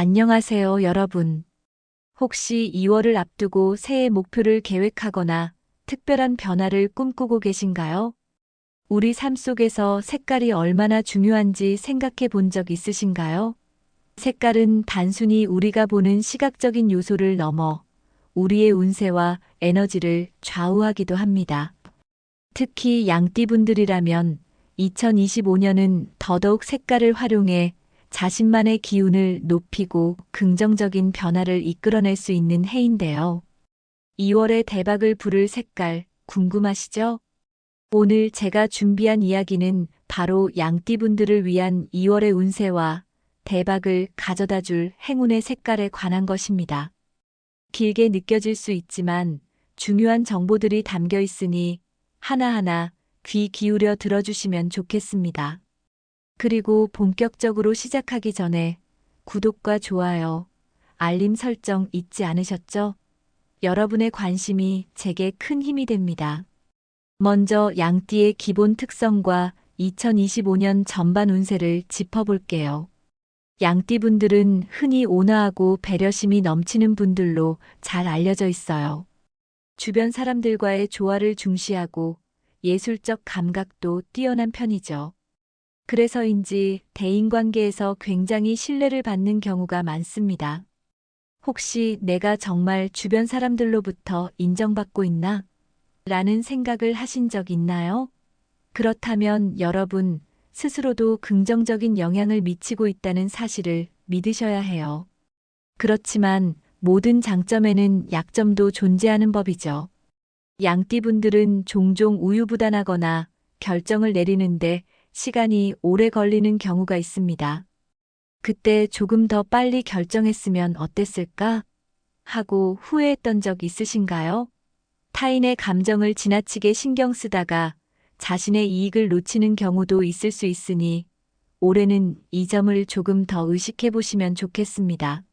안녕하세요, 여러분. 혹시 2월을 앞두고 새해 목표를 계획하거나 특별한 변화를 꿈꾸고 계신가요? 우리 삶 속에서 색깔이 얼마나 중요한지 생각해 본 적 있으신가요? 색깔은 단순히 우리가 보는 시각적인 요소를 넘어 우리의 운세와 에너지를 좌우하기도 합니다. 특히 양띠분들이라면 2025년은 더더욱 색깔을 활용해 자신만의 기운을 높이고 긍정적인 변화를 이끌어낼 수 있는 해인데요. 2월에 대박을 부를 색깔 궁금하시죠? 오늘 제가 준비한 이야기는 바로 양띠분들을 위한 2월의 운세와 대박을 가져다 줄 행운의 색깔에 관한 것입니다. 길게 느껴질 수 있지만 중요한 정보들이 담겨 있으니 하나하나 귀 기울여 들어주시면 좋겠습니다. 그리고 본격적으로 시작하기 전에 구독과 좋아요, 알림 설정 잊지 않으셨죠? 여러분의 관심이 제게 큰 힘이 됩니다. 먼저 양띠의 기본 특성과 2025년 전반 운세를 짚어볼게요. 양띠분들은 흔히 온화하고 배려심이 넘치는 분들로 잘 알려져 있어요. 주변 사람들과의 조화를 중시하고 예술적 감각도 뛰어난 편이죠. 그래서인지 대인관계에서 굉장히 신뢰를 받는 경우가 많습니다. 혹시 내가 정말 주변 사람들로부터 인정받고 있나? 라는 생각을 하신 적 있나요? 그렇다면 여러분 스스로도 긍정적인 영향을 미치고 있다는 사실을 믿으셔야 해요. 그렇지만 모든 장점에는 약점도 존재하는 법이죠. 양띠분들은 종종 우유부단하거나 결정을 내리는데 시간이 오래 걸리는 경우가 있습니다. 그때 조금 더 빨리 결정했으면 어땠을까? 하고 후회했던 적 있으신가요? 타인의 감정을 지나치게 신경 쓰다가 자신의 이익을 놓치는 경우도 있을 수 있으니 올해는 이 점을 조금 더 의식해 보시면 좋겠습니다.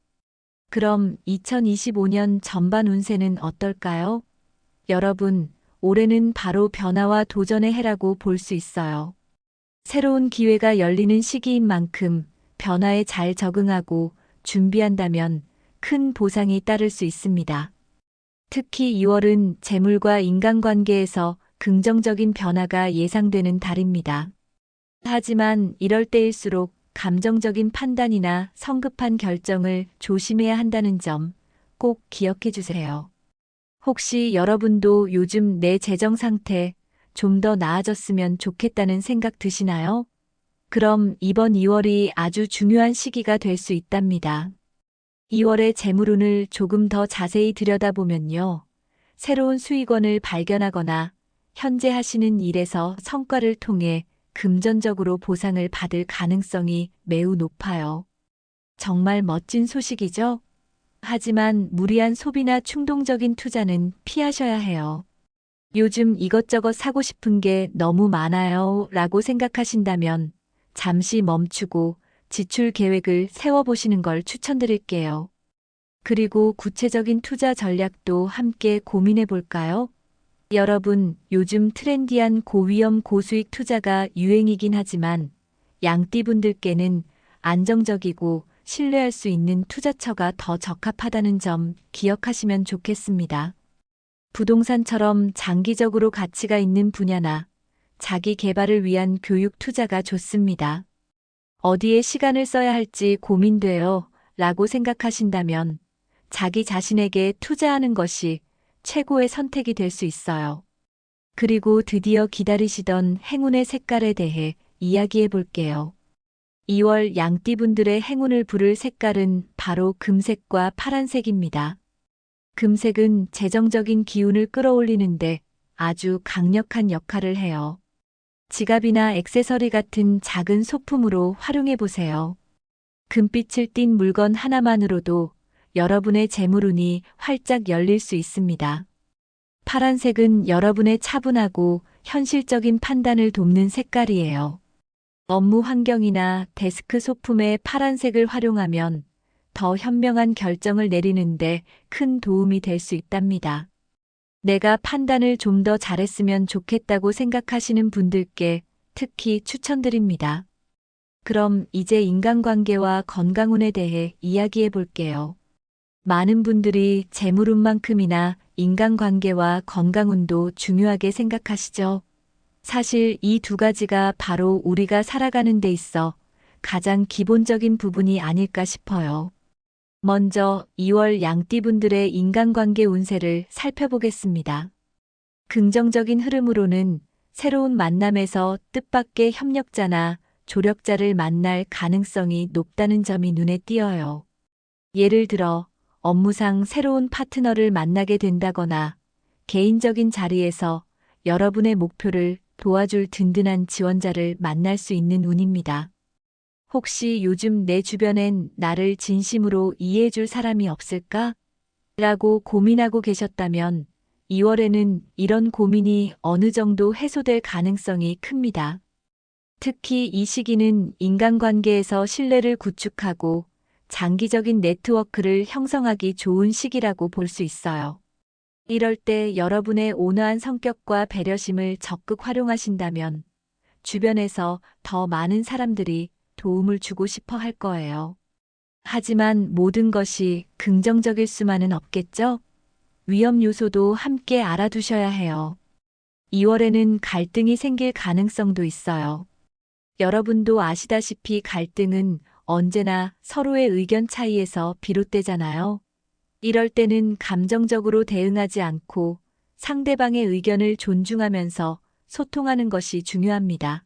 그럼 2025년 전반 운세는 어떨까요? 여러분, 올해는 바로 변화와 도전의 해라고 볼 수 있어요. 새로운 기회가 열리는 시기인 만큼 변화에 잘 적응하고 준비한다면 큰 보상이 따를 수 있습니다. 특히 2월은 재물과 인간관계에서 긍정적인 변화가 예상되는 달입니다. 하지만 이럴 때일수록 감정적인 판단이나 성급한 결정을 조심해야 한다는 점 꼭 기억해 주세요. 혹시 여러분도 요즘 내 재정 상태 좀 더 나아졌으면 좋겠다는 생각 드시나요? 그럼 이번 2월이 아주 중요한 시기가 될 수 있답니다. 2월의 재물운을 조금 더 자세히 들여다보면요. 새로운 수익원을 발견하거나 현재 하시는 일에서 성과를 통해 금전적으로 보상을 받을 가능성이 매우 높아요. 정말 멋진 소식이죠? 하지만 무리한 소비나 충동적인 투자는 피하셔야 해요. 요즘 이것저것 사고 싶은 게 너무 많아요 라고 생각하신다면 잠시 멈추고 지출 계획을 세워보시는 걸 추천드릴게요. 그리고 구체적인 투자 전략도 함께 고민해 볼까요? 여러분, 요즘 트렌디한 고위험 고수익 투자가 유행이긴 하지만 양띠분들께는 안정적이고 신뢰할 수 있는 투자처가 더 적합하다는 점 기억하시면 좋겠습니다. 부동산처럼 장기적으로 가치가 있는 분야나 자기 개발을 위한 교육 투자가 좋습니다. 어디에 시간을 써야 할지 고민돼요 라고 생각하신다면 자기 자신에게 투자하는 것이 최고의 선택이 될 수 있어요. 그리고 드디어 기다리시던 행운의 색깔에 대해 이야기해 볼게요. 2월 양띠분들의 행운을 부를 색깔은 바로 금색과 파란색입니다. 금색은 재정적인 기운을 끌어올리는데 아주 강력한 역할을 해요. 지갑이나 액세서리 같은 작은 소품으로 활용해 보세요. 금빛을 띤 물건 하나만으로도 여러분의 재물운이 활짝 열릴 수 있습니다. 파란색은 여러분의 차분하고 현실적인 판단을 돕는 색깔이에요. 업무 환경이나 데스크 소품에 파란색을 활용하면 더 현명한 결정을 내리는데 큰 도움이 될 수 있답니다. 내가 판단을 좀 더 잘했으면 좋겠다고 생각하시는 분들께 특히 추천드립니다. 그럼 이제 인간관계와 건강운에 대해 이야기해 볼게요. 많은 분들이 재물운만큼이나 인간관계와 건강운도 중요하게 생각하시죠? 사실 이 두 가지가 바로 우리가 살아가는 데 있어 가장 기본적인 부분이 아닐까 싶어요. 먼저 2월 양띠분들의 인간관계 운세를 살펴보겠습니다. 긍정적인 흐름으로는 새로운 만남에서 뜻밖의 협력자나 조력자를 만날 가능성이 높다는 점이 눈에 띄어요. 예를 들어 업무상 새로운 파트너를 만나게 된다거나 개인적인 자리에서 여러분의 목표를 도와줄 든든한 지원자를 만날 수 있는 운입니다. 혹시 요즘 내 주변엔 나를 진심으로 이해해줄 사람이 없을까? 라고 고민하고 계셨다면 2월에는 이런 고민이 어느 정도 해소될 가능성이 큽니다. 특히 이 시기는 인간관계에서 신뢰를 구축하고 장기적인 네트워크를 형성하기 좋은 시기라고 볼 수 있어요. 이럴 때 여러분의 온화한 성격과 배려심을 적극 활용하신다면 주변에서 더 많은 사람들이 도움을 주고 싶어 할 거예요. 하지만 모든 것이 긍정적일 수만은 없겠죠? 위험 요소도 함께 알아두셔야 해요. 2월에는 갈등이 생길 가능성도 있어요. 여러분도 아시다시피 갈등은 언제나 서로의 의견 차이에서 비롯되잖아요. 이럴 때는 감정적으로 대응하지 않고 상대방의 의견을 존중하면서 소통하는 것이 중요합니다.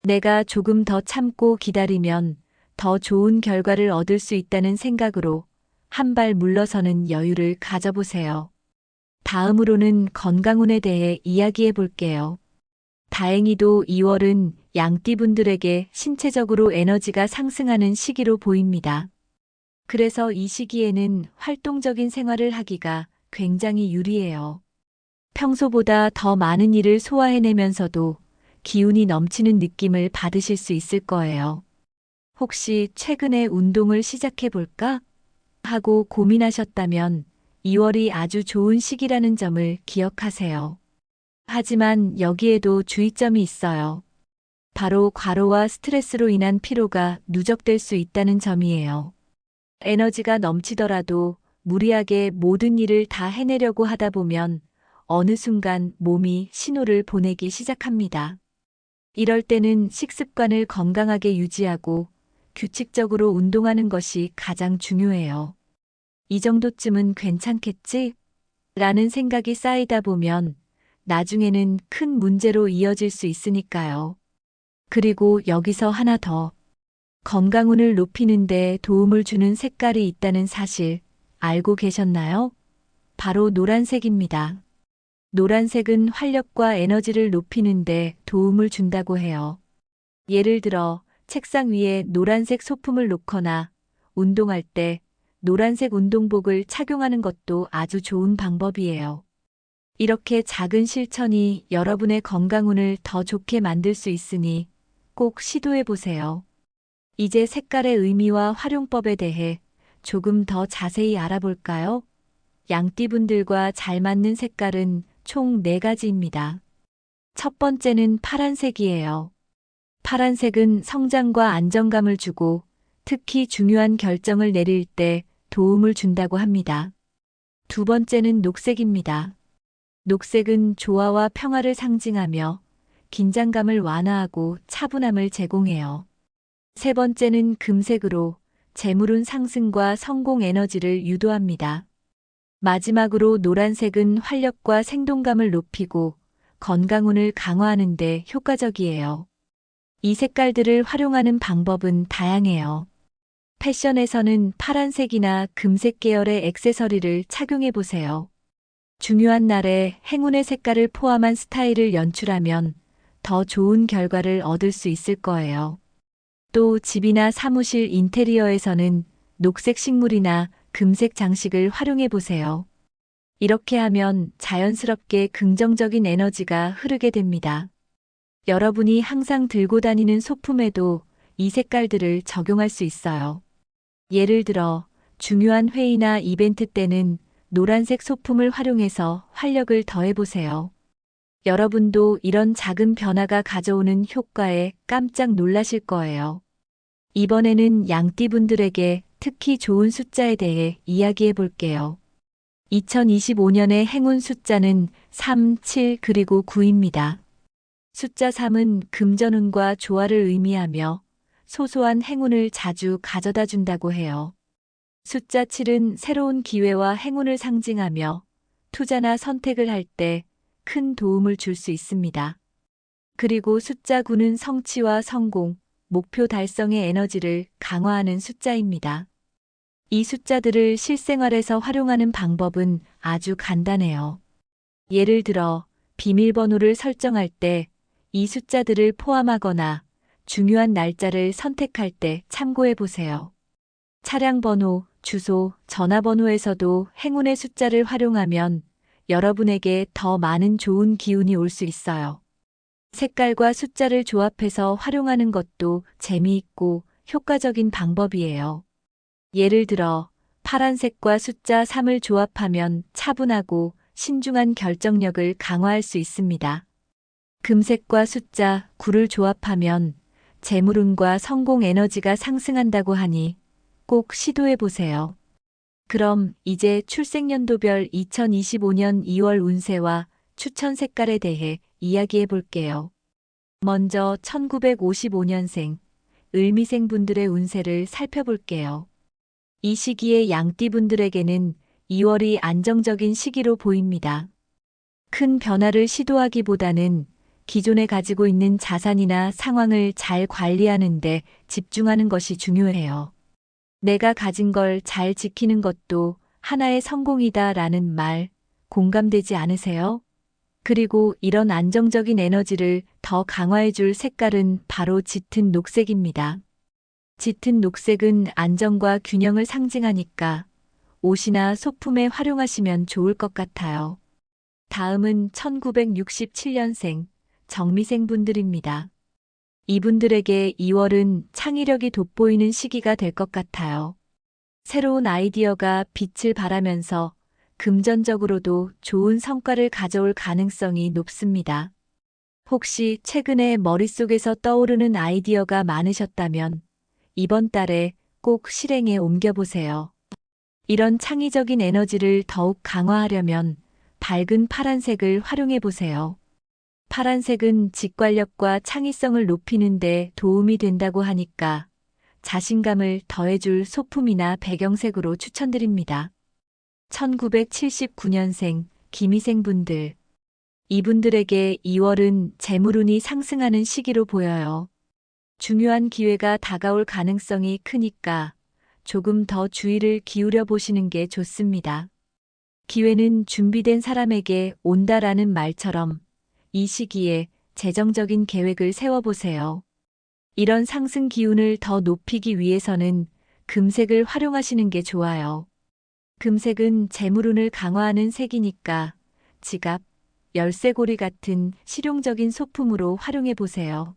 내가 조금 더 참고 기다리면 더 좋은 결과를 얻을 수 있다는 생각으로 한 발 물러서는 여유를 가져보세요. 다음으로는 건강운에 대해 이야기해 볼게요. 다행히도 2월은 양띠분들에게 신체적으로 에너지가 상승하는 시기로 보입니다. 그래서 이 시기에는 활동적인 생활을 하기가 굉장히 유리해요. 평소보다 더 많은 일을 소화해내면서도 기운이 넘치는 느낌을 받으실 수 있을 거예요. 혹시 최근에 운동을 시작해 볼까? 하고 고민하셨다면 2월이 아주 좋은 시기라는 점을 기억하세요. 하지만 여기에도 주의점이 있어요. 바로 과로와 스트레스로 인한 피로가 누적될 수 있다는 점이에요. 에너지가 넘치더라도 무리하게 모든 일을 다 해내려고 하다 보면 어느 순간 몸이 신호를 보내기 시작합니다. 이럴 때는 식습관을 건강하게 유지하고 규칙적으로 운동하는 것이 가장 중요해요. 이 정도쯤은 괜찮겠지? 라는 생각이 쌓이다 보면 나중에는 큰 문제로 이어질 수 있으니까요. 그리고 여기서 하나 더. 건강운을 높이는 데 도움을 주는 색깔이 있다는 사실 알고 계셨나요? 바로 노란색입니다. 노란색은 활력과 에너지를 높이는 데 도움을 준다고 해요. 예를 들어 책상 위에 노란색 소품을 놓거나 운동할 때 노란색 운동복을 착용하는 것도 아주 좋은 방법이에요. 이렇게 작은 실천이 여러분의 건강운을 더 좋게 만들 수 있으니 꼭 시도해 보세요. 이제 색깔의 의미와 활용법에 대해 조금 더 자세히 알아볼까요? 양띠분들과 잘 맞는 색깔은 총 4가지입니다. 첫 번째는 파란색이에요. 파란색은 성장과 안정감을 주고 특히 중요한 결정을 내릴 때 도움을 준다고 합니다. 두 번째는 녹색입니다. 녹색은 조화와 평화를 상징하며 긴장감을 완화하고 차분함을 제공해요. 세 번째는 금색으로 재물운 상승과 성공 에너지를 유도합니다. 마지막으로 노란색은 활력과 생동감을 높이고 건강운을 강화하는 데 효과적이에요. 이 색깔들을 활용하는 방법은 다양해요. 패션에서는 파란색이나 금색 계열의 액세서리를 착용해 보세요. 중요한 날에 행운의 색깔을 포함한 스타일을 연출하면 더 좋은 결과를 얻을 수 있을 거예요. 또 집이나 사무실 인테리어에서는 녹색 식물이나 금색 장식을 활용해 보세요. 이렇게 하면 자연스럽게 긍정적인 에너지가 흐르게 됩니다. 여러분이 항상 들고 다니는 소품에도 이 색깔들을 적용할 수 있어요. 예를 들어 중요한 회의나 이벤트 때는 노란색 소품을 활용해서 활력을 더해보세요. 여러분도 이런 작은 변화가 가져오는 효과에 깜짝 놀라실 거예요. 이번에는 양띠분들에게 특히 좋은 숫자에 대해 이야기해 볼게요. 2025년의 행운 숫자는 3, 7 그리고 9입니다. 숫자 3은 금전운과 조화를 의미하며 소소한 행운을 자주 가져다 준다고 해요. 숫자 7은 새로운 기회와 행운을 상징하며 투자나 선택을 할 때 큰 도움을 줄 수 있습니다. 그리고 숫자 9는 성취와 성공, 목표 달성의 에너지를 강화하는 숫자입니다. 이 숫자들을 실생활에서 활용하는 방법은 아주 간단해요. 예를 들어 비밀번호를 설정할 때 이 숫자들을 포함하거나 중요한 날짜를 선택할 때 참고해 보세요. 차량 번호, 주소, 전화번호에서도 행운의 숫자를 활용하면 여러분에게 더 많은 좋은 기운이 올 수 있어요. 색깔과 숫자를 조합해서 활용하는 것도 재미있고 효과적인 방법이에요. 예를 들어 파란색과 숫자 3을 조합하면 차분하고 신중한 결정력을 강화할 수 있습니다. 금색과 숫자 9를 조합하면 재물운과 성공 에너지가 상승한다고 하니 꼭 시도해 보세요. 그럼 이제 출생연도별 2025년 2월 운세와 추천 색깔에 대해 이야기해 볼게요. 먼저 1955년생, 을미생 분들의 운세를 살펴볼게요. 이 시기에 양띠 분들에게는 2월이 안정적인 시기로 보입니다. 큰 변화를 시도하기보다는 기존에 가지고 있는 자산이나 상황을 잘 관리하는 데 집중하는 것이 중요해요. 내가 가진 걸 잘 지키는 것도 하나의 성공이다 라는 말 공감되지 않으세요? 그리고 이런 안정적인 에너지를 더 강화해 줄 색깔은 바로 짙은 녹색입니다. 짙은 녹색은 안정과 균형을 상징하니까 옷이나 소품에 활용하시면 좋을 것 같아요. 다음은 1967년생 정미생 분들입니다. 이분들에게 2월은 창의력이 돋보이는 시기가 될 것 같아요. 새로운 아이디어가 빛을 발하면서 금전적으로도 좋은 성과를 가져올 가능성이 높습니다. 혹시 최근에 머릿속에서 떠오르는 아이디어가 많으셨다면 이번 달에 꼭 실행에 옮겨보세요. 이런 창의적인 에너지를 더욱 강화하려면 밝은 파란색을 활용해 보세요. 파란색은 직관력과 창의성을 높이는 데 도움이 된다고 하니까 자신감을 더해줄 소품이나 배경색으로 추천드립니다. 1979년생 김희생 분들. 이분들에게 2월은 재물운이 상승하는 시기로 보여요. 중요한 기회가 다가올 가능성이 크니까 조금 더 주의를 기울여 보시는 게 좋습니다. 기회는 준비된 사람에게 온다라는 말처럼 이 시기에 재정적인 계획을 세워보세요. 이런 상승 기운을 더 높이기 위해서는 금색을 활용하시는 게 좋아요. 금색은 재물운을 강화하는 색이니까 지갑, 열쇠고리 같은 실용적인 소품으로 활용해 보세요.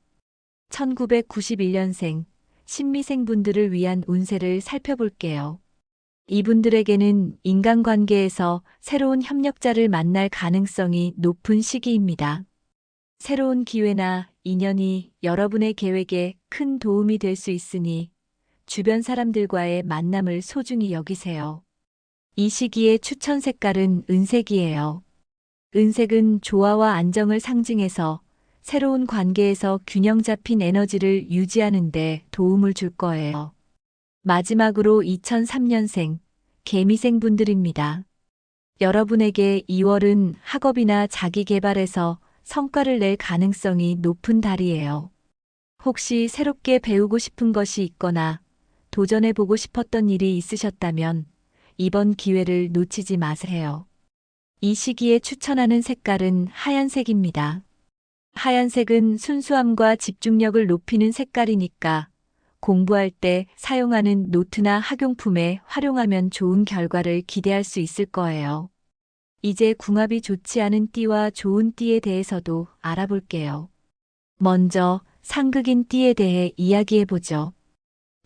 1991년생 신미생 분들을 위한 운세를 살펴볼게요. 이분들에게는 인간관계에서 새로운 협력자를 만날 가능성이 높은 시기입니다. 새로운 기회나 인연이 여러분의 계획에 큰 도움이 될 수 있으니 주변 사람들과의 만남을 소중히 여기세요. 이 시기의 추천 색깔은 은색이에요. 은색은 조화와 안정을 상징해서 새로운 관계에서 균형 잡힌 에너지를 유지하는 데 도움을 줄 거예요. 마지막으로 2003년생 개미생 분들입니다. 여러분에게 2월은 학업이나 자기 개발에서 성과를 낼 가능성이 높은 달이에요. 혹시 새롭게 배우고 싶은 것이 있거나 도전해보고 싶었던 일이 있으셨다면 이번 기회를 놓치지 마세요. 이 시기에 추천하는 색깔은 하얀색입니다. 하얀색은 순수함과 집중력을 높이는 색깔이니까 공부할 때 사용하는 노트나 학용품에 활용하면 좋은 결과를 기대할 수 있을 거예요. 이제 궁합이 좋지 않은 띠와 좋은 띠에 대해서도 알아볼게요. 먼저 상극인 띠에 대해 이야기해보죠.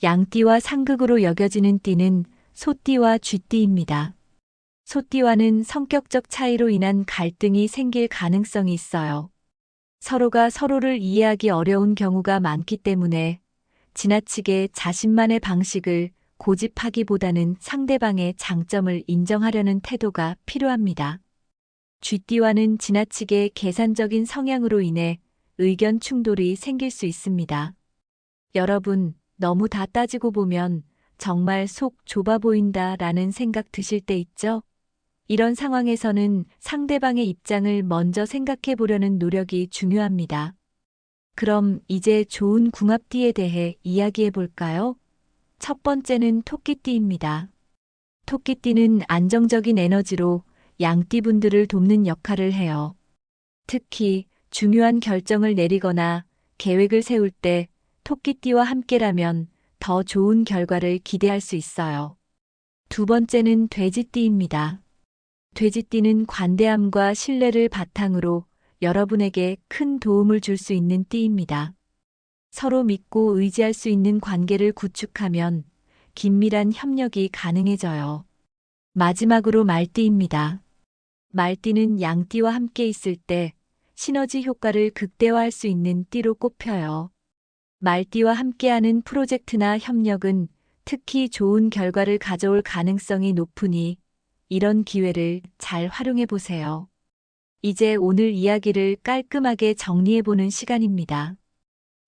양띠와 상극으로 여겨지는 띠는 소띠와 쥐띠입니다. 소띠와는 성격적 차이로 인한 갈등이 생길 가능성이 있어요. 서로가 서로를 이해하기 어려운 경우가 많기 때문에 지나치게 자신만의 방식을 고집하기보다는 상대방의 장점을 인정하려는 태도가 필요합니다. 쥐띠와는 지나치게 계산적인 성향으로 인해 의견 충돌이 생길 수 있습니다. 여러분, 너무 다 따지고 보면 정말 속 좁아 보인다 라는 생각 드실 때 있죠? 이런 상황에서는 상대방의 입장을 먼저 생각해 보려는 노력이 중요합니다. 그럼 이제 좋은 궁합띠에 대해 이야기해 볼까요? 첫 번째는 토끼띠입니다. 토끼띠는 안정적인 에너지로 양띠분들을 돕는 역할을 해요. 특히 중요한 결정을 내리거나 계획을 세울 때 토끼띠와 함께라면 더 좋은 결과를 기대할 수 있어요. 두 번째는 돼지띠입니다. 돼지띠는 관대함과 신뢰를 바탕으로 여러분에게 큰 도움을 줄 수 있는 띠입니다. 서로 믿고 의지할 수 있는 관계를 구축하면 긴밀한 협력이 가능해져요. 마지막으로 말띠입니다. 말띠는 양띠와 함께 있을 때 시너지 효과를 극대화할 수 있는 띠로 꼽혀요. 말띠와 함께하는 프로젝트나 협력은 특히 좋은 결과를 가져올 가능성이 높으니 이런 기회를 잘 활용해 보세요. 이제 오늘 이야기를 깔끔하게 정리해보는 시간입니다.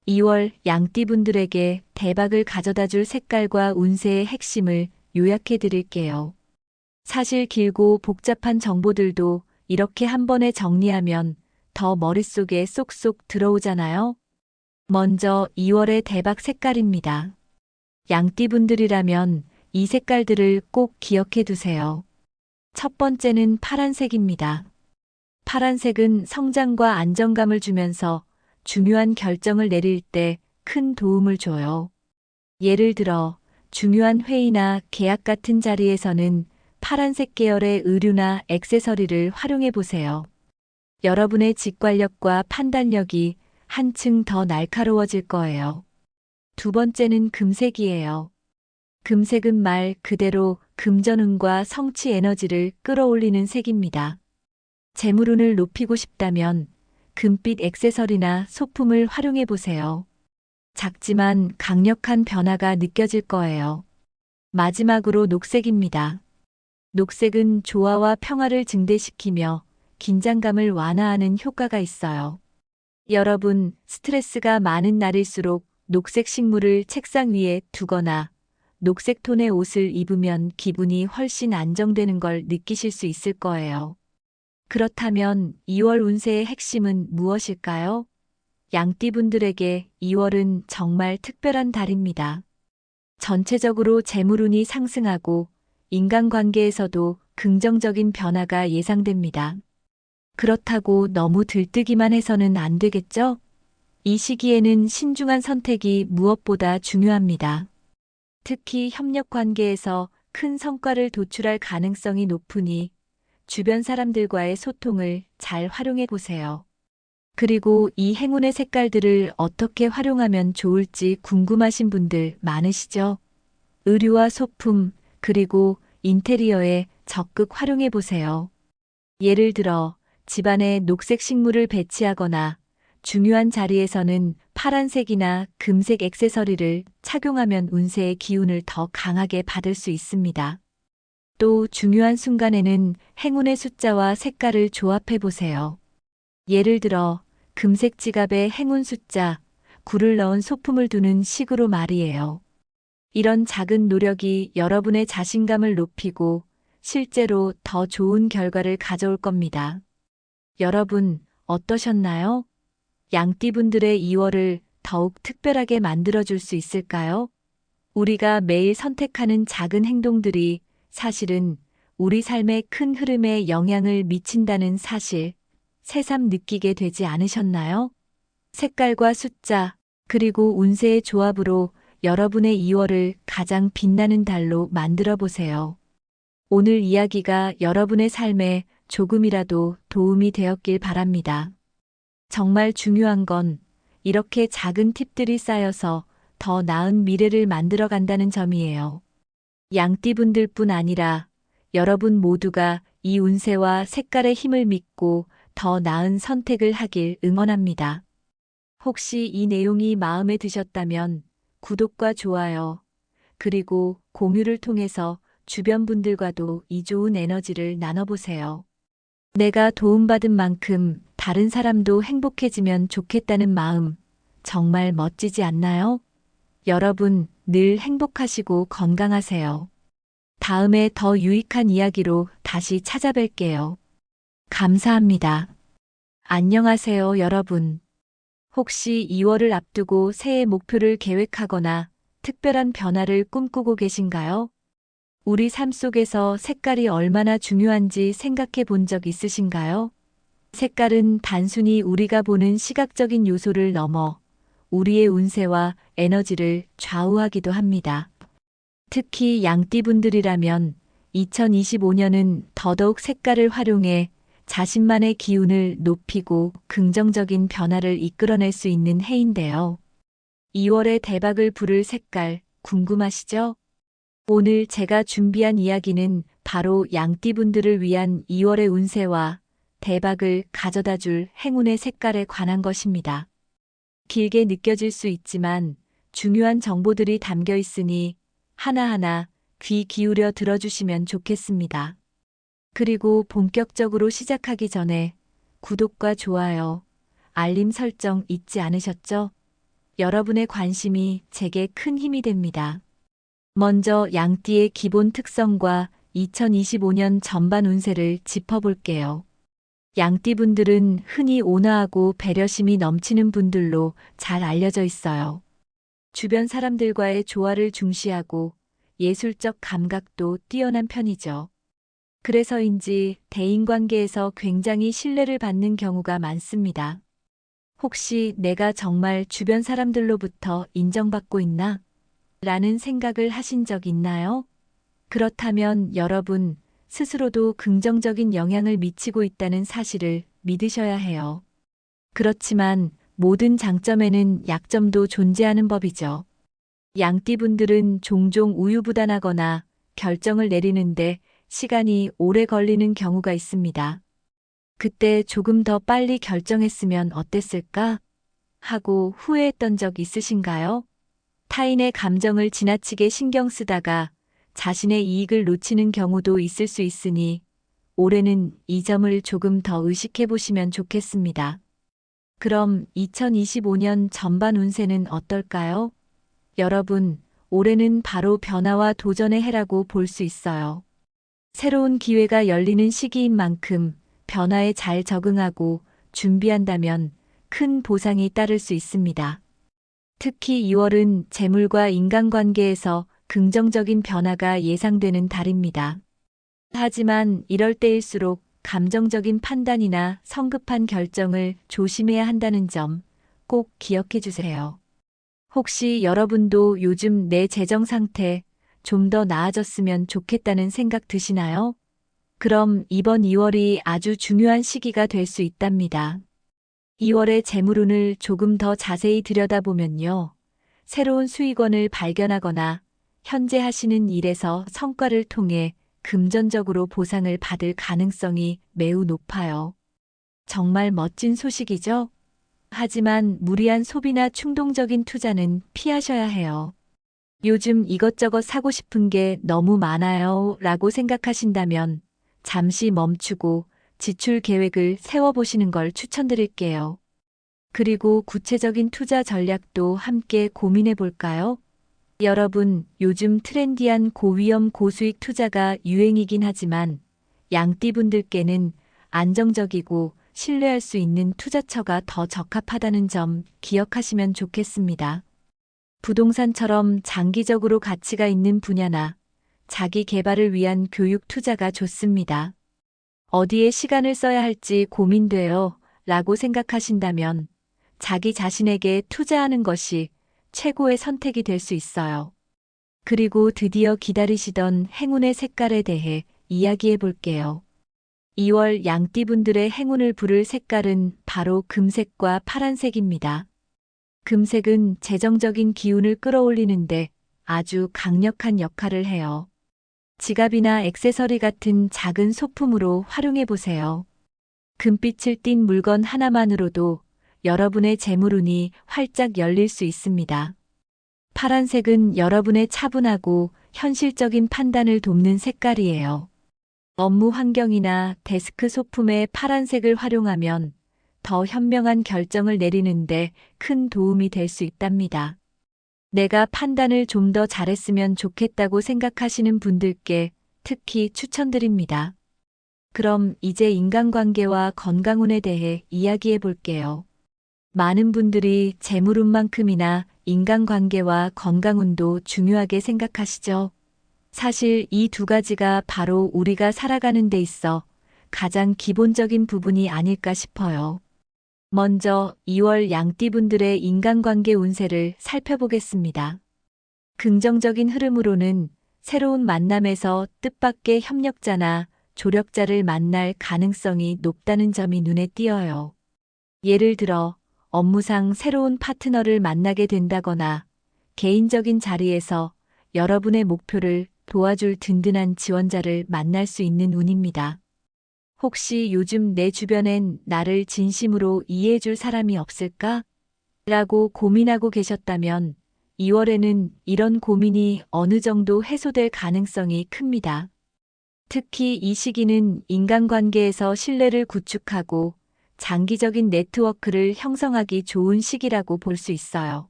2월 양띠분들에게 대박을 가져다 줄 색깔과 운세의 핵심을 요약해 드릴게요. 사실 길고 복잡한 정보들도 이렇게 한 번에 정리하면 더 머릿속에 쏙쏙 들어오잖아요. 먼저 2월의 대박 색깔입니다. 양띠분들이라면 이 색깔들을 꼭 기억해 두세요. 첫 번째는 파란색입니다. 파란색은 성장과 안정감을 주면서 중요한 결정을 내릴 때 큰 도움을 줘요. 예를 들어 중요한 회의나 계약 같은 자리에서는 파란색 계열의 의류나 액세서리를 활용해 보세요. 여러분의 직관력과 판단력이 한층 더 날카로워질 거예요. 두 번째는 금색이에요. 금색은 말 그대로 금전운과 성취 에너지를 끌어올리는 색입니다. 재물운을 높이고 싶다면 금빛 액세서리나 소품을 활용해 보세요. 작지만 강력한 변화가 느껴질 거예요. 마지막으로 녹색입니다. 녹색은 조화와 평화를 증대시키며 긴장감을 완화하는 효과가 있어요. 여러분, 스트레스가 많은 날일수록 녹색 식물을 책상 위에 두거나 녹색 톤의 옷을 입으면 기분이 훨씬 안정되는 걸 느끼실 수 있을 거예요. 그렇다면 2월 운세의 핵심은 무엇일까요? 양띠분들에게 2월은 정말 특별한 달입니다. 전체적으로 재물운이 상승하고 인간관계에서도 긍정적인 변화가 예상됩니다. 그렇다고 너무 들뜨기만 해서는 안 되겠죠? 이 시기에는 신중한 선택이 무엇보다 중요합니다. 특히 협력 관계에서 큰 성과를 도출할 가능성이 높으니 주변 사람들과의 소통을 잘 활용해 보세요. 그리고 이 행운의 색깔들을 어떻게 활용하면 좋을지 궁금하신 분들 많으시죠? 의류와 소품, 그리고 인테리어에 적극 활용해 보세요. 예를 들어 집안에 녹색 식물을 배치하거나 중요한 자리에서는 파란색이나 금색 액세서리를 착용하면 운세의 기운을 더 강하게 받을 수 있습니다. 또 중요한 순간에는 행운의 숫자와 색깔을 조합해 보세요. 예를 들어 금색 지갑에 행운 숫자 9를 넣은 소품을 두는 식으로 말이에요. 이런 작은 노력이 여러분의 자신감을 높이고 실제로 더 좋은 결과를 가져올 겁니다. 여러분, 어떠셨나요? 양띠분들의 2월을 더욱 특별하게 만들어줄 수 있을까요? 우리가 매일 선택하는 작은 행동들이 사실은 우리 삶의 큰 흐름에 영향을 미친다는 사실, 새삼 느끼게 되지 않으셨나요? 색깔과 숫자, 그리고 운세의 조합으로 여러분의 2월을 가장 빛나는 달로 만들어 보세요. 오늘 이야기가 여러분의 삶에 조금이라도 도움이 되었길 바랍니다. 정말 중요한 건 이렇게 작은 팁들이 쌓여서 더 나은 미래를 만들어 간다는 점이에요. 양띠분들뿐 아니라 여러분 모두가 이 운세와 색깔의 힘을 믿고 더 나은 선택을 하길 응원합니다. 혹시 이 내용이 마음에 드셨다면 구독과 좋아요, 그리고 공유를 통해서 주변 분들과도 이 좋은 에너지를 나눠보세요. 내가 도움받은 만큼 다른 사람도 행복해지면 좋겠다는 마음, 정말 멋지지 않나요? 여러분, 늘 행복하시고 건강하세요. 다음에 더 유익한 이야기로 다시 찾아뵐게요. 감사합니다. 안녕하세요, 여러분. 혹시 2월을 앞두고 새해 목표를 계획하거나 특별한 변화를 꿈꾸고 계신가요? 우리 삶 속에서 색깔이 얼마나 중요한지 생각해 본 적 있으신가요? 색깔은 단순히 우리가 보는 시각적인 요소를 넘어 우리의 운세와 에너지를 좌우하기도 합니다. 특히 양띠분들이라면 2025년은 더더욱 색깔을 활용해 자신만의 기운을 높이고 긍정적인 변화를 이끌어낼 수 있는 해인데요. 2월에 대박을 부를 색깔 궁금하시죠? 오늘 제가 준비한 이야기는 바로 양띠분들을 위한 2월의 운세와 대박을 가져다 줄 행운의 색깔에 관한 것입니다. 길게 느껴질 수 있지만 중요한 정보들이 담겨 있으니 하나하나 귀 기울여 들어주시면 좋겠습니다. 그리고 본격적으로 시작하기 전에 구독과 좋아요, 알림 설정 잊지 않으셨죠? 여러분의 관심이 제게 큰 힘이 됩니다. 먼저 양띠의 기본 특성과 2025년 전반 운세를 짚어볼게요. 양띠분들은 흔히 온화하고 배려심이 넘치는 분들로 잘 알려져 있어요. 주변 사람들과의 조화를 중시하고 예술적 감각도 뛰어난 편이죠. 그래서인지 대인관계에서 굉장히 신뢰를 받는 경우가 많습니다. 혹시 내가 정말 주변 사람들로부터 인정받고 있나? 라는 생각을 하신 적 있나요? 그렇다면 여러분 스스로도 긍정적인 영향을 미치고 있다는 사실을 믿으셔야 해요. 그렇지만 모든 장점에는 약점도 존재하는 법이죠. 양띠분들은 종종 우유부단하거나 결정을 내리는데 시간이 오래 걸리는 경우가 있습니다. 그때 조금 더 빨리 결정했으면 어땠을까? 하고 후회했던 적 있으신가요? 타인의 감정을 지나치게 신경 쓰다가 자신의 이익을 놓치는 경우도 있을 수 있으니 올해는 이 점을 조금 더 의식해 보시면 좋겠습니다. 그럼 2025년 전반 운세는 어떨까요? 여러분, 올해는 바로 변화와 도전의 해라고 볼 수 있어요. 새로운 기회가 열리는 시기인 만큼 변화에 잘 적응하고 준비한다면 큰 보상이 따를 수 있습니다. 특히 2월은 재물과 인간관계에서 긍정적인 변화가 예상되는 달입니다. 하지만 이럴 때일수록 감정적인 판단이나 성급한 결정을 조심해야 한다는 점 꼭 기억해 주세요. 혹시 여러분도 요즘 내 재정 상태 좀 더 나아졌으면 좋겠다는 생각 드시나요? 그럼 이번 2월이 아주 중요한 시기가 될 수 있답니다. 2월의 재물운을 조금 더 자세히 들여다보면요. 새로운 수익원을 발견하거나 현재 하시는 일에서 성과를 통해 금전적으로 보상을 받을 가능성이 매우 높아요. 정말 멋진 소식이죠? 하지만 무리한 소비나 충동적인 투자는 피하셔야 해요. 요즘 이것저것 사고 싶은 게 너무 많아요 라고 생각하신다면 잠시 멈추고 지출 계획을 세워보시는 걸 추천드릴게요. 그리고 구체적인 투자 전략도 함께 고민해 볼까요? 여러분, 요즘 트렌디한 고위험 고수익 투자가 유행이긴 하지만 양띠분들께는 안정적이고 신뢰할 수 있는 투자처가 더 적합하다는 점 기억하시면 좋겠습니다. 부동산처럼 장기적으로 가치가 있는 분야나 자기 개발을 위한 교육 투자가 좋습니다. 어디에 시간을 써야 할지 고민돼요 라고 생각하신다면 자기 자신에게 투자하는 것이 최고의 선택이 될 수 있어요. 그리고 드디어 기다리시던 행운의 색깔에 대해 이야기해 볼게요. 2월 양띠분들의 행운을 부를 색깔은 바로 금색과 파란색입니다. 금색은 재정적인 기운을 끌어올리는데 아주 강력한 역할을 해요. 지갑이나 액세서리 같은 작은 소품으로 활용해 보세요. 금빛을 띤 물건 하나만으로도 여러분의 재물운이 활짝 열릴 수 있습니다. 파란색은 여러분의 차분하고 현실적인 판단을 돕는 색깔이에요. 업무 환경이나 데스크 소품에 파란색을 활용하면 더 현명한 결정을 내리는데 큰 도움이 될 수 있답니다. 내가 판단을 좀 더 잘했으면 좋겠다고 생각하시는 분들께 특히 추천드립니다. 그럼 이제 인간관계와 건강운에 대해 이야기해 볼게요. 많은 분들이 재물운만큼이나 인간관계와 건강운도 중요하게 생각하시죠? 사실 이 두 가지가 바로 우리가 살아가는 데 있어 가장 기본적인 부분이 아닐까 싶어요. 먼저 2월 양띠분들의 인간관계 운세를 살펴보겠습니다. 긍정적인 흐름으로는 새로운 만남에서 뜻밖의 협력자나 조력자를 만날 가능성이 높다는 점이 눈에 띄어요. 예를 들어 업무상 새로운 파트너를 만나게 된다거나 개인적인 자리에서 여러분의 목표를 도와줄 든든한 지원자를 만날 수 있는 운입니다. 혹시 요즘 내 주변엔 나를 진심으로 이해해줄 사람이 없을까? 라고 고민하고 계셨다면 2월에는 이런 고민이 어느 정도 해소될 가능성이 큽니다. 특히 이 시기는 인간관계에서 신뢰를 구축하고 장기적인 네트워크를 형성하기 좋은 시기라고 볼 수 있어요.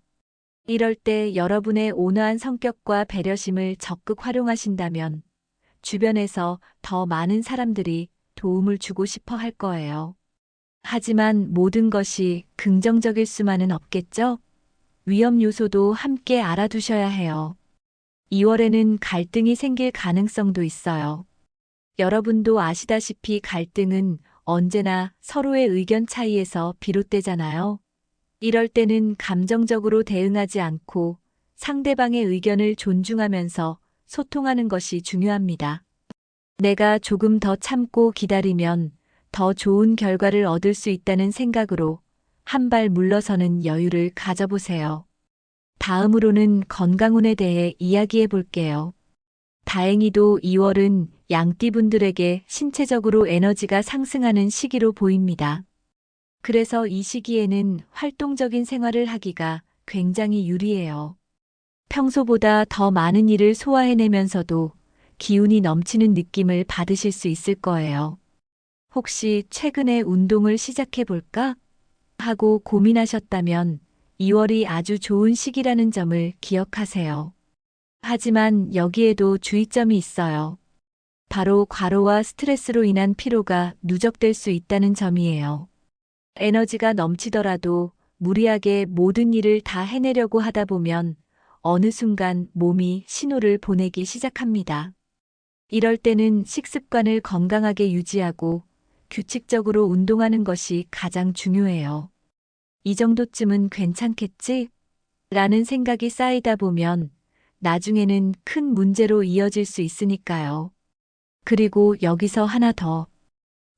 이럴 때 여러분의 온화한 성격과 배려심을 적극 활용하신다면 주변에서 더 많은 사람들이 도움을 주고 싶어 할 거예요. 하지만 모든 것이 긍정적일 수만은 없겠죠? 위험 요소도 함께 알아두셔야 해요. 2월에는 갈등이 생길 가능성도 있어요. 여러분도 아시다시피 갈등은 언제나 서로의 의견 차이에서 비롯되잖아요. 이럴 때는 감정적으로 대응하지 않고 상대방의 의견을 존중하면서 소통하는 것이 중요합니다. 내가 조금 더 참고 기다리면 더 좋은 결과를 얻을 수 있다는 생각으로 한 발 물러서는 여유를 가져보세요. 다음으로는 건강운에 대해 이야기해 볼게요. 다행히도 2월은 양띠분들에게 신체적으로 에너지가 상승하는 시기로 보입니다. 그래서 이 시기에는 활동적인 생활을 하기가 굉장히 유리해요. 평소보다 더 많은 일을 소화해내면서도 기운이 넘치는 느낌을 받으실 수 있을 거예요. 혹시 최근에 운동을 시작해 볼까? 하고 고민하셨다면 2월이 아주 좋은 시기라는 점을 기억하세요. 하지만 여기에도 주의점이 있어요. 바로 과로와 스트레스로 인한 피로가 누적될 수 있다는 점이에요. 에너지가 넘치더라도 무리하게 모든 일을 다 해내려고 하다 보면 어느 순간 몸이 신호를 보내기 시작합니다. 이럴 때는 식습관을 건강하게 유지하고 규칙적으로 운동하는 것이 가장 중요해요. 이 정도쯤은 괜찮겠지? 라는 생각이 쌓이다 보면 나중에는 큰 문제로 이어질 수 있으니까요. 그리고 여기서 하나 더.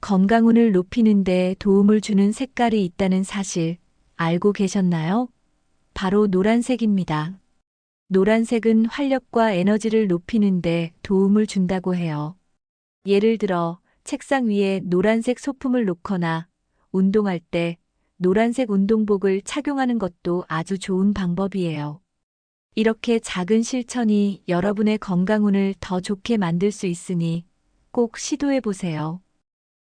건강운을 높이는 데 도움을 주는 색깔이 있다는 사실 알고 계셨나요? 바로 노란색입니다. 노란색은 활력과 에너지를 높이는데 도움을 준다고 해요. 예를 들어 책상 위에 노란색 소품을 놓거나 운동할 때 노란색 운동복을 착용하는 것도 아주 좋은 방법이에요. 이렇게 작은 실천이 여러분의 건강운을 더 좋게 만들 수 있으니 꼭 시도해 보세요.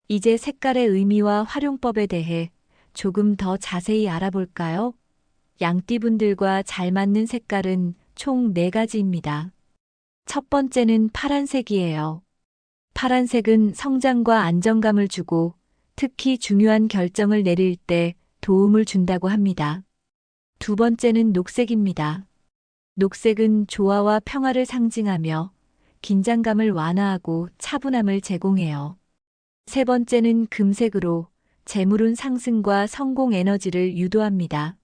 이제 색깔의 의미와 활용법에 대해 조금 더 자세히 알아볼까요? 양띠분들과 잘 맞는 색깔은 총 4가지입니다. 첫 번째는 파란색이에요. 파란색은 성장과 안정감을 주고 특히 중요한 결정을 내릴 때 도움을 준다고 합니다. 두 번째는 녹색입니다. 녹색은 조화와 평화를 상징하며 긴장감을 완화하고 차분함을 제공해요. 세 번째는 금색으로 재물운 상승과 성공 에너지를 유도합니다.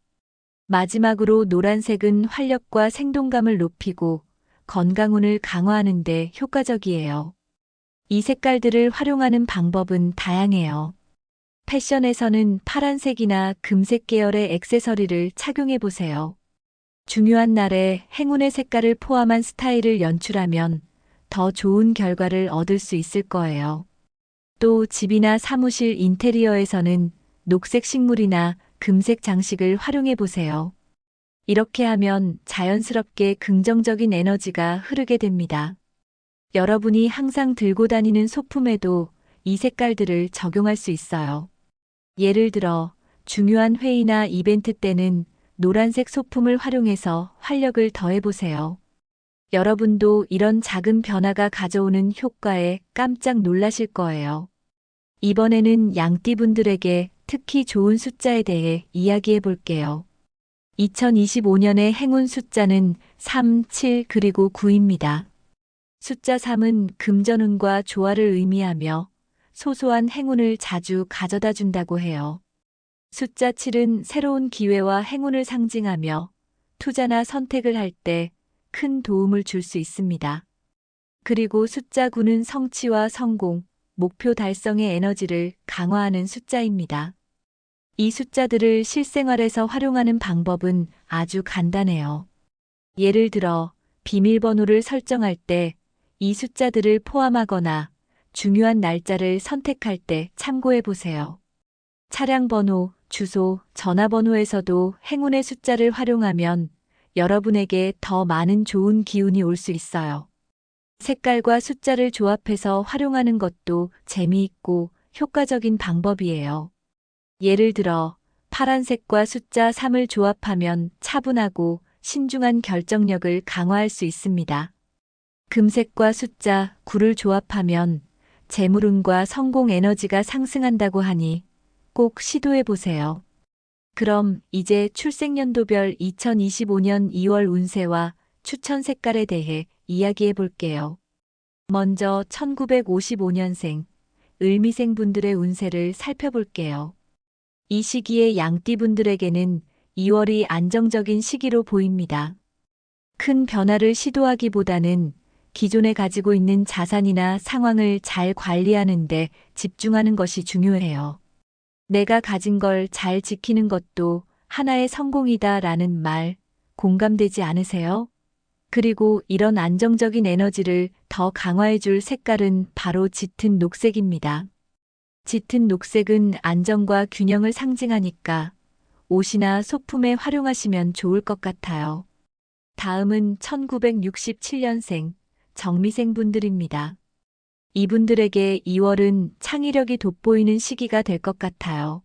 마지막으로 노란색은 활력과 생동감을 높이고 건강운을 강화하는 데 효과적이에요. 이 색깔들을 활용하는 방법은 다양해요. 패션에서는 파란색이나 금색 계열의 액세서리를 착용해 보세요. 중요한 날에 행운의 색깔을 포함한 스타일을 연출하면 더 좋은 결과를 얻을 수 있을 거예요. 또 집이나 사무실 인테리어에서는 녹색 식물이나 금색 장식을 활용해 보세요. 이렇게 하면 자연스럽게 긍정적인 에너지가 흐르게 됩니다. 여러분이 항상 들고 다니는 소품에도 이 색깔들을 적용할 수 있어요. 예를 들어 중요한 회의나 이벤트 때는 노란색 소품을 활용해서 활력을 더해보세요. 여러분도 이런 작은 변화가 가져오는 효과에 깜짝 놀라실 거예요. 이번에는 양띠분들에게 특히 좋은 숫자에 대해 이야기해 볼게요. 2025년의 행운 숫자는 3, 7, 그리고 9입니다. 숫자 3은 금전운과 조화를 의미하며 소소한 행운을 자주 가져다 준다고 해요. 숫자 7은 새로운 기회와 행운을 상징하며 투자나 선택을 할 때 큰 도움을 줄 수 있습니다. 그리고 숫자 9는 성취와 성공, 목표 달성의 에너지를 강화하는 숫자입니다. 이 숫자들을 실생활에서 활용하는 방법은 아주 간단해요. 예를 들어 비밀번호를 설정할 때 이 숫자들을 포함하거나 중요한 날짜를 선택할 때 참고해 보세요. 차량 번호, 주소, 전화번호에서도 행운의 숫자를 활용하면 여러분에게 더 많은 좋은 기운이 올 수 있어요. 색깔과 숫자를 조합해서 활용하는 것도 재미있고 효과적인 방법이에요. 예를 들어 파란색과 숫자 3을 조합하면 차분하고 신중한 결정력을 강화할 수 있습니다. 금색과 숫자 9를 조합하면 재물운과 성공 에너지가 상승한다고 하니 꼭 시도해 보세요. 그럼 이제 출생연도별 2025년 2월 운세와 추천 색깔에 대해 이야기해 볼게요. 먼저 1955년생 을미생 분들의 운세를 살펴볼게요. 이 시기에 양띠 분들에게는 2월이 안정적인 시기로 보입니다. 큰 변화를 시도하기보다는 기존에 가지고 있는 자산이나 상황을 잘 관리하는 데 집중하는 것이 중요해요. 내가 가진 걸 잘 지키는 것도 하나의 성공이다 라는 말 공감되지 않으세요? 그리고 이런 안정적인 에너지를 더 강화해 줄 색깔은 바로 짙은 녹색입니다. 짙은 녹색은 안정과 균형을 상징하니까 옷이나 소품에 활용하시면 좋을 것 같아요. 다음은 1967년생 정미생 분들입니다. 이분들에게 2월은 창의력이 돋보이는 시기가 될 것 같아요.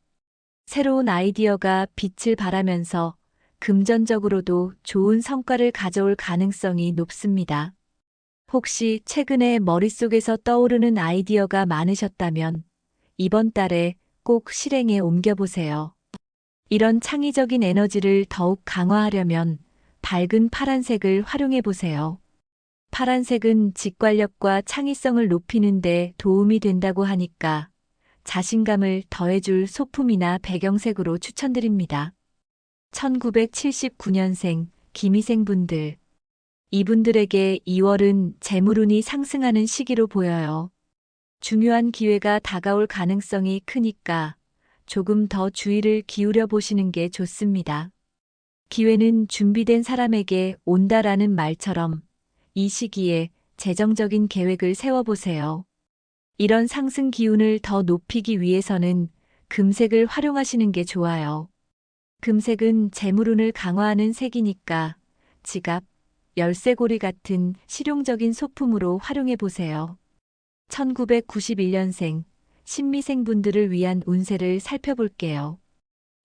새로운 아이디어가 빛을 발하면서 금전적으로도 좋은 성과를 가져올 가능성이 높습니다. 혹시 최근에 머릿속에서 떠오르는 아이디어가 많으셨다면 이번 달에 꼭 실행에 옮겨보세요. 이런 창의적인 에너지를 더욱 강화하려면 밝은 파란색을 활용해 보세요. 파란색은 직관력과 창의성을 높이는 데 도움이 된다고 하니까 자신감을 더해줄 소품이나 배경색으로 추천드립니다. 1979년생 김희생 분들. 이분들에게 2월은 재물운이 상승하는 시기로 보여요. 중요한 기회가 다가올 가능성이 크니까 조금 더 주의를 기울여 보시는 게 좋습니다. 기회는 준비된 사람에게 온다라는 말처럼 이 시기에 재정적인 계획을 세워보세요. 이런 상승 기운을 더 높이기 위해서는 금색을 활용하시는 게 좋아요. 금색은 재물운을 강화하는 색이니까 지갑, 열쇠고리 같은 실용적인 소품으로 활용해 보세요. 1991년생 신미생 분들을 위한 운세를 살펴볼게요.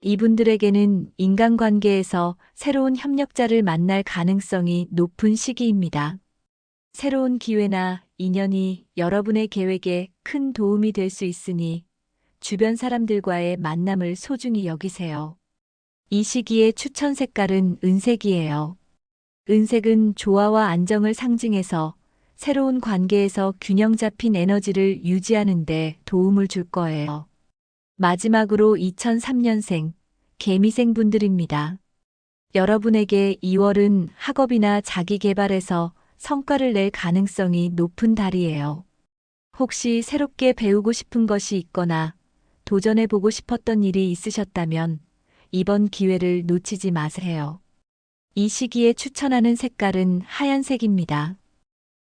이분들에게는 인간관계에서 새로운 협력자를 만날 가능성이 높은 시기입니다. 새로운 기회나 인연이 여러분의 계획에 큰 도움이 될 수 있으니 주변 사람들과의 만남을 소중히 여기세요. 이 시기의 추천 색깔은 은색이에요. 은색은 조화와 안정을 상징해서 새로운 관계에서 균형 잡힌 에너지를 유지하는 데 도움을 줄 거예요. 마지막으로 2003년생 개미생 분들입니다. 여러분에게 2월은 학업이나 자기 개발에서 성과를 낼 가능성이 높은 달이에요. 혹시 새롭게 배우고 싶은 것이 있거나 도전해보고 싶었던 일이 있으셨다면 이번 기회를 놓치지 마세요. 이 시기에 추천하는 색깔은 하얀색입니다.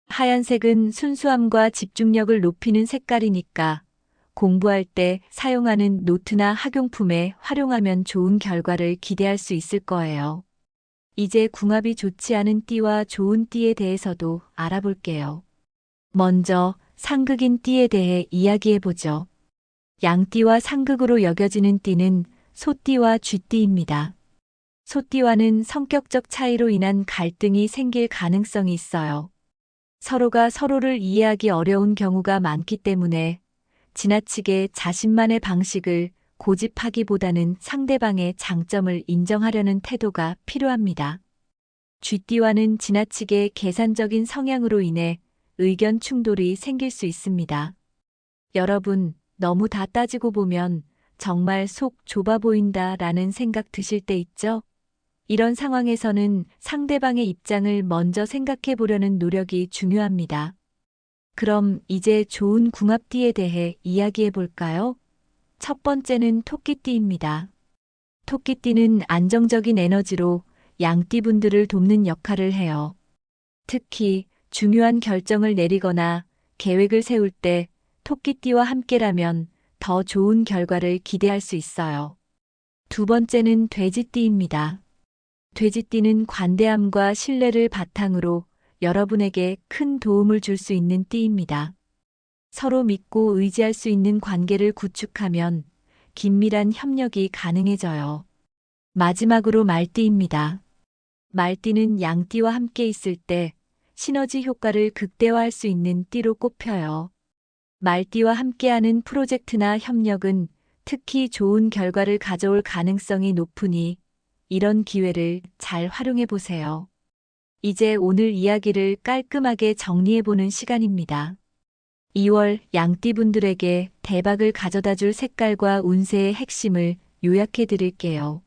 하얀색은 순수함과 집중력을 높이는 색깔이니까 공부할 때 사용하는 노트나 학용품에 활용하면 좋은 결과를 기대할 수 있을 거예요. 이제 궁합이 좋지 않은 띠와 좋은 띠에 대해서도 알아볼게요. 먼저 상극인 띠에 대해 이야기해보죠. 양띠와 상극으로 여겨지는 띠는 소띠와 쥐띠입니다. 소띠와는 성격적 차이로 인한 갈등이 생길 가능성이 있어요. 서로가 서로를 이해하기 어려운 경우가 많기 때문에 지나치게 자신만의 방식을 고집하기보다는 상대방의 장점을 인정하려는 태도가 필요합니다. 쥐띠와는 지나치게 계산적인 성향으로 인해 의견 충돌이 생길 수 있습니다. 여러분, 너무 다 따지고 보면 정말 속 좁아 보인다 라는 생각 드실 때 있죠? 이런 상황에서는 상대방의 입장을 먼저 생각해 보려는 노력이 중요합니다. 그럼 이제 좋은 궁합띠에 대해 이야기해 볼까요? 첫 번째는 토끼띠입니다. 토끼띠는 안정적인 에너지로 양띠분들을 돕는 역할을 해요. 특히 중요한 결정을 내리거나 계획을 세울 때 토끼띠와 함께라면 더 좋은 결과를 기대할 수 있어요. 두 번째는 돼지띠입니다. 돼지띠는 관대함과 신뢰를 바탕으로 여러분에게 큰 도움을 줄 수 있는 띠입니다. 서로 믿고 의지할 수 있는 관계를 구축하면 긴밀한 협력이 가능해져요. 마지막으로 말띠입니다. 말띠는 양띠와 함께 있을 때 시너지 효과를 극대화할 수 있는 띠로 꼽혀요. 말띠와 함께하는 프로젝트나 협력은 특히 좋은 결과를 가져올 가능성이 높으니 이런 기회를 잘 활용해 보세요. 이제 오늘 이야기를 깔끔하게 정리해보는 시간입니다. 2월 양띠분들에게 대박을 가져다 줄 색깔과 운세의 핵심을 요약해 드릴게요.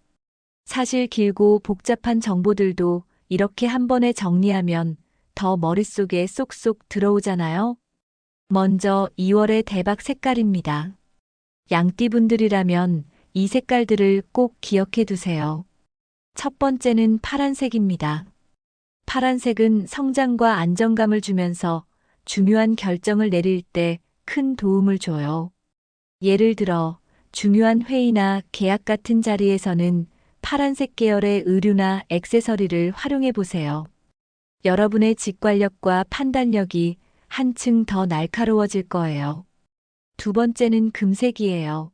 사실 길고 복잡한 정보들도 이렇게 한 번에 정리하면 더 머릿속에 쏙쏙 들어오잖아요. 먼저 2월의 대박 색깔입니다. 양띠분들이라면 이 색깔들을 꼭 기억해 두세요. 첫 번째는 파란색입니다. 파란색은 성장과 안정감을 주면서 중요한 결정을 내릴 때 큰 도움을 줘요. 예를 들어 중요한 회의나 계약 같은 자리에서는 파란색 계열의 의류나 액세서리를 활용해 보세요. 여러분의 직관력과 판단력이 한층 더 날카로워질 거예요. 두 번째는 금색이에요.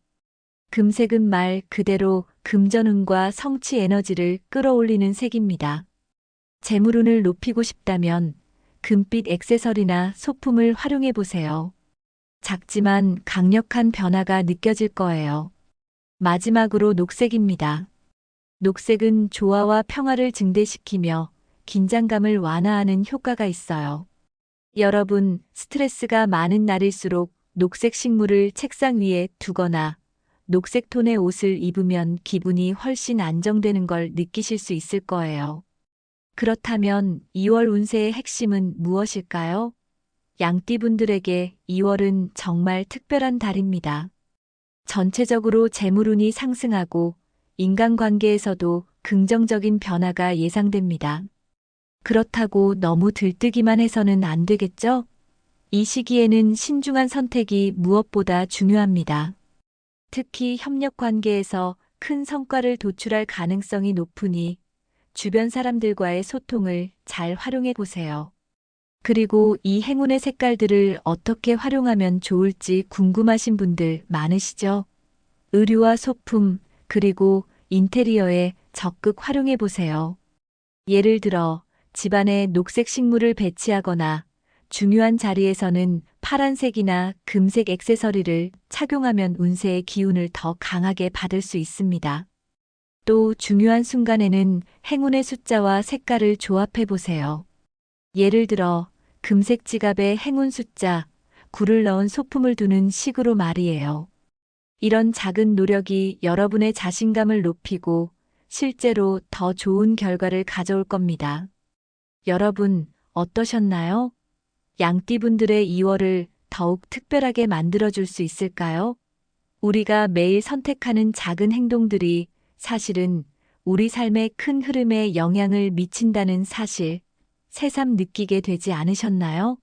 금색은 말 그대로 금전운과 성취 에너지를 끌어올리는 색입니다. 재물운을 높이고 싶다면 금빛 액세서리나 소품을 활용해 보세요. 작지만 강력한 변화가 느껴질 거예요. 마지막으로 녹색입니다. 녹색은 조화와 평화를 증대시키며 긴장감을 완화하는 효과가 있어요. 여러분, 스트레스가 많은 날일수록 녹색 식물을 책상 위에 두거나 녹색 톤의 옷을 입으면 기분이 훨씬 안정되는 걸 느끼실 수 있을 거예요. 그렇다면 2월 운세의 핵심은 무엇일까요? 양띠분들에게 2월은 정말 특별한 달입니다. 전체적으로 재물운이 상승하고 인간관계에서도 긍정적인 변화가 예상됩니다. 그렇다고 너무 들뜨기만 해서는 안 되겠죠? 이 시기에는 신중한 선택이 무엇보다 중요합니다. 특히 협력 관계에서 큰 성과를 도출할 가능성이 높으니 주변 사람들과의 소통을 잘 활용해 보세요. 그리고 이 행운의 색깔들을 어떻게 활용하면 좋을지 궁금하신 분들 많으시죠? 의류와 소품, 그리고 인테리어에 적극 활용해 보세요. 예를 들어 집안에 녹색 식물을 배치하거나 중요한 자리에서는 파란색이나 금색 액세서리를 착용하면 운세의 기운을 더 강하게 받을 수 있습니다. 또 중요한 순간에는 행운의 숫자와 색깔을 조합해 보세요. 예를 들어 금색 지갑에 행운 숫자 9를 넣은 소품을 두는 식으로 말이에요. 이런 작은 노력이 여러분의 자신감을 높이고 실제로 더 좋은 결과를 가져올 겁니다. 여러분, 어떠셨나요? 양띠분들의 2월을 더욱 특별하게 만들어줄 수 있을까요? 우리가 매일 선택하는 작은 행동들이 사실은 우리 삶의 큰 흐름에 영향을 미친다는 사실, 새삼 느끼게 되지 않으셨나요?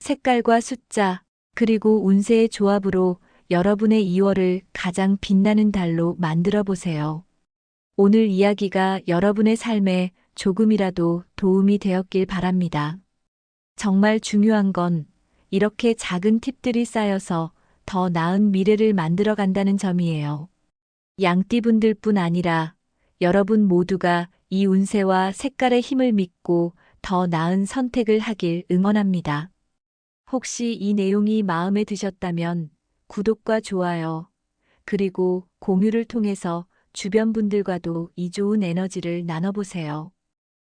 색깔과 숫자, 그리고 운세의 조합으로 여러분의 2월을 가장 빛나는 달로 만들어 보세요. 오늘 이야기가 여러분의 삶에 조금이라도 도움이 되었길 바랍니다. 정말 중요한 건 이렇게 작은 팁들이 쌓여서 더 나은 미래를 만들어 간다는 점이에요. 양띠분들뿐 아니라 여러분 모두가 이 운세와 색깔의 힘을 믿고 더 나은 선택을 하길 응원합니다. 혹시 이 내용이 마음에 드셨다면 구독과 좋아요, 그리고 공유를 통해서 주변 분들과도 이 좋은 에너지를 나눠보세요.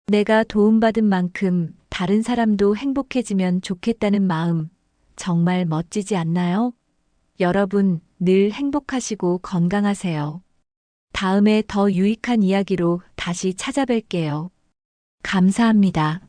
내가 도움받은 만큼 다른 사람도 행복해지면 좋겠다는 마음, 정말 멋지지 않나요? 여러분, 늘 행복하시고 건강하세요. 다음에 더 유익한 이야기로 다시 찾아뵐게요. 감사합니다.